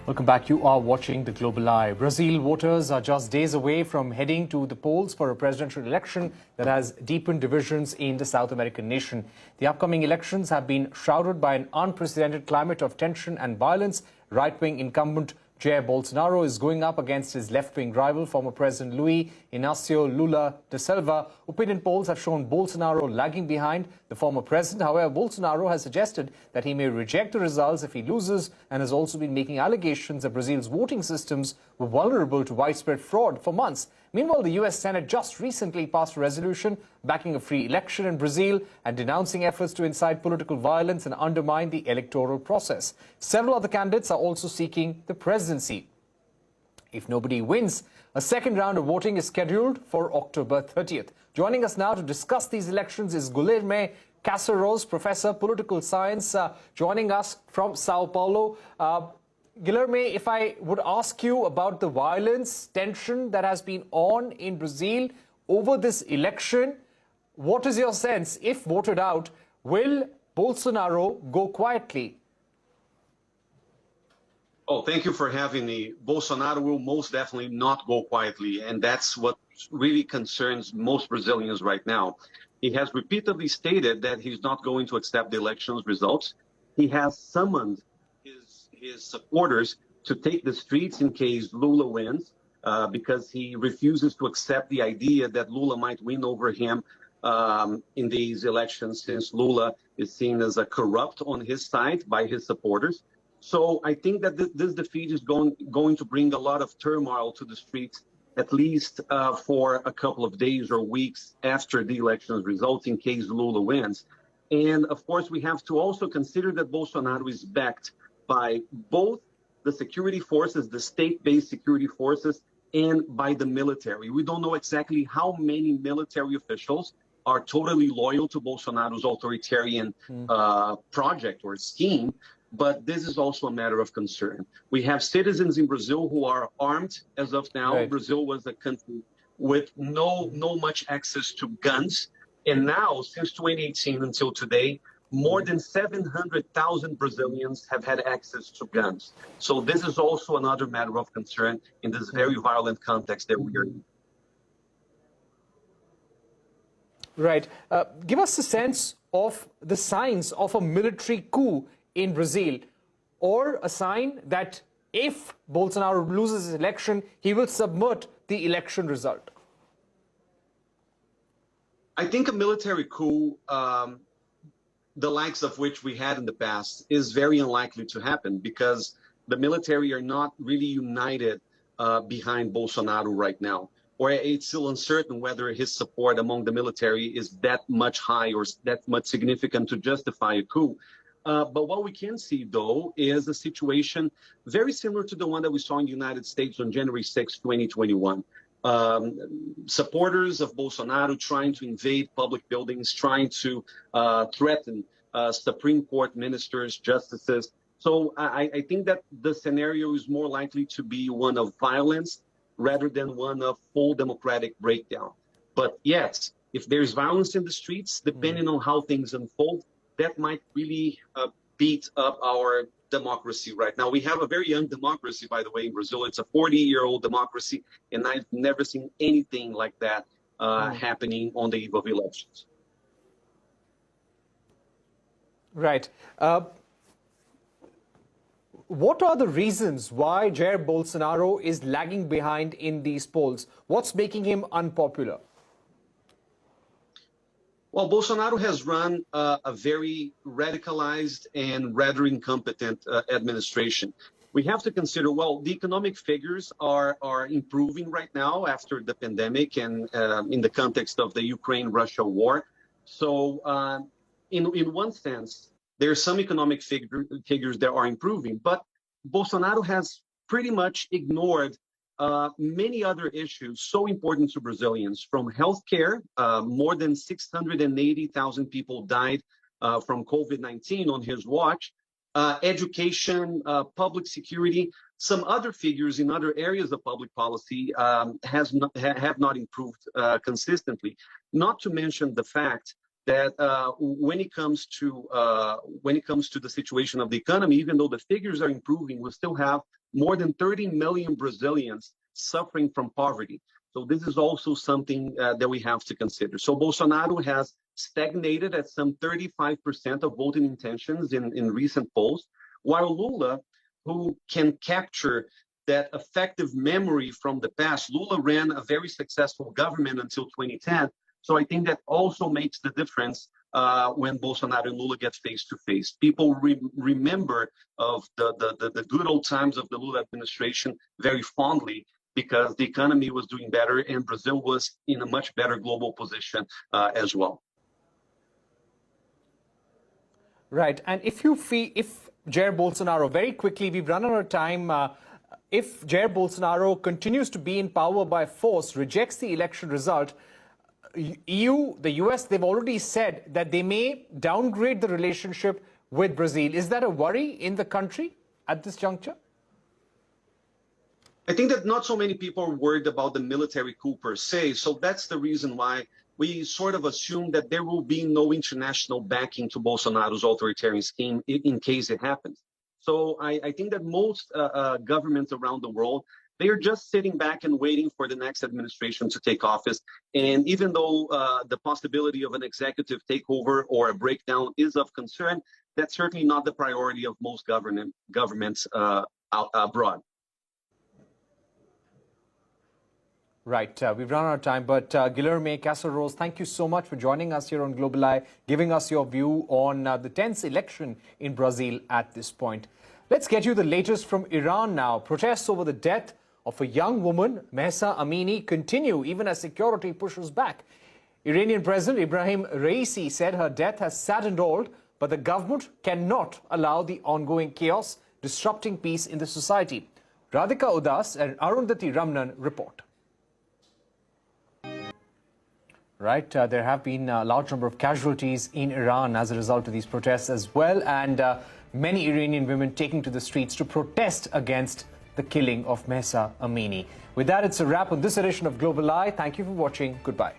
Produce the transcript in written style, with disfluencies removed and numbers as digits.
Welcome back. You are watching The Global Eye. Brazil voters are just days away from heading to the polls for a presidential election that has deepened divisions in the South American nation. The upcoming elections have been shrouded by an unprecedented climate of tension and violence. Right-wing incumbent Jair Bolsonaro is going up against his left-wing rival, former President Luiz Inácio Lula da Silva. Opinion polls have shown Bolsonaro lagging behind the former president. However, Bolsonaro has suggested that he may reject the results if he loses, and has also been making allegations that Brazil's voting systems were vulnerable to widespread fraud for months. Meanwhile, the U.S. Senate just recently passed a resolution backing a free election in Brazil and denouncing efforts to incite political violence and undermine the electoral process. Several other candidates are also seeking the presidency. If nobody wins, a second round of voting is scheduled for October 30th. Joining us now to discuss these elections is Guilherme, Professor Political Science, joining us from Sao Paulo. Guilherme, if I would ask you about the violence, tension that has been on in Brazil over this election, what is your sense? If voted out, will Bolsonaro go quietly? Oh, thank you for having me. Bolsonaro will most definitely not go quietly, and that's what really concerns most Brazilians right now. He has repeatedly stated that he's not going to accept the election's results. He has summoned his supporters to take the streets in case Lula wins, because he refuses to accept the idea that Lula might win over him in these elections, since Lula is seen as a corrupt on his side by his supporters. So I think that this defeat is going to bring a lot of turmoil to the streets, at least for a couple of days or weeks after the election's results, in case Lula wins. And of course, we have to also consider that Bolsonaro is backed by both the security forces, the state-based security forces, and by the military. We don't know exactly how many military officials are totally loyal to Bolsonaro's authoritarian project or scheme, but this is also a matter of concern. We have citizens in Brazil who are armed as of now. Right. Brazil was a country with no much access to guns, and now, since 2018 until today, more than 700,000 Brazilians have had access to guns. So this is also another matter of concern in this very violent context that we are in. Right. Give us a sense of the signs of a military coup in Brazil, or a sign that if Bolsonaro loses his election, he will subvert the election result. I think a military coup, the likes of which we had in the past, is very unlikely to happen, because the military are not really united behind Bolsonaro right now. Or it's still uncertain whether his support among the military is that much high or that much significant to justify a coup. But what we can see, though, is a situation very similar to the one that we saw in the United States on January 6, 2021. Supporters of Bolsonaro trying to invade public buildings, trying to threaten Supreme Court ministers, justices. So I think that the scenario is more likely to be one of violence rather than one of full democratic breakdown. But yes, if there's violence in the streets, depending on how things unfold, that might really beat up our democracy right now. We have a very young democracy, by the way, in Brazil. It's a 40-year-old democracy, and I've never seen anything like that happening on the eve of elections. Right. What are the reasons why Jair Bolsonaro is lagging behind in these polls? What's making him unpopular? Well, Bolsonaro has run a very radicalized and rather incompetent administration. We have to consider, well, the economic figures are improving right now after the pandemic and in the context of the Ukraine-Russia war. So in one sense, there are some economic figures that are improving, but Bolsonaro has pretty much ignored many other issues so important to Brazilians, from healthcare. More than 680,000 people died from COVID-19 on his watch. Education, public security, some other figures in other areas of public policy have not improved consistently. Not to mention the fact that when it comes to the situation of the economy, even though the figures are improving, we still have more than 30 million Brazilians suffering from poverty. So this is also something that we have to consider. So Bolsonaro has stagnated at some 35% of voting intentions in recent polls, while Lula, who can capture that effective memory from the past, Lula ran a very successful government until 2010. So I think that also makes the difference when Bolsonaro and Lula get face to face. People remember of the good old times of the Lula administration very fondly, because the economy was doing better and Brazil was in a much better global position as well. Right. And if Jair Bolsonaro, very quickly, we've run out of time, if Jair Bolsonaro continues to be in power by force, rejects the election result, EU, the US, they've already said that they may downgrade the relationship with Brazil. Is that a worry in the country at this juncture? I think that not so many people are worried about the military coup per se. So that's the reason why we sort of assume that there will be no international backing to Bolsonaro's authoritarian scheme in case it happens. So I think that most governments around the world, they are just sitting back and waiting for the next administration to take office. And even though the possibility of an executive takeover or a breakdown is of concern, that's certainly not the priority of most governments abroad. Right. We've run out of time, but Guilherme, Casarões, thank you so much for joining us here on Global Eye, giving us your view on the tense election in Brazil at this point. Let's get you the latest from Iran now. Protests over the death of a young woman, Mahsa Amini, continue even as security pushes back. Iranian President Ibrahim Raisi said her death has saddened all, but the government cannot allow the ongoing chaos disrupting peace in the society. Radhika Udas and Arundhati Ramnan report. Right, there have been a large number of casualties in Iran as a result of these protests as well, and many Iranian women taking to the streets to protest against the killing of Mahsa Amini. With that, it's a wrap on this edition of Global Eye. Thank you for watching. Goodbye.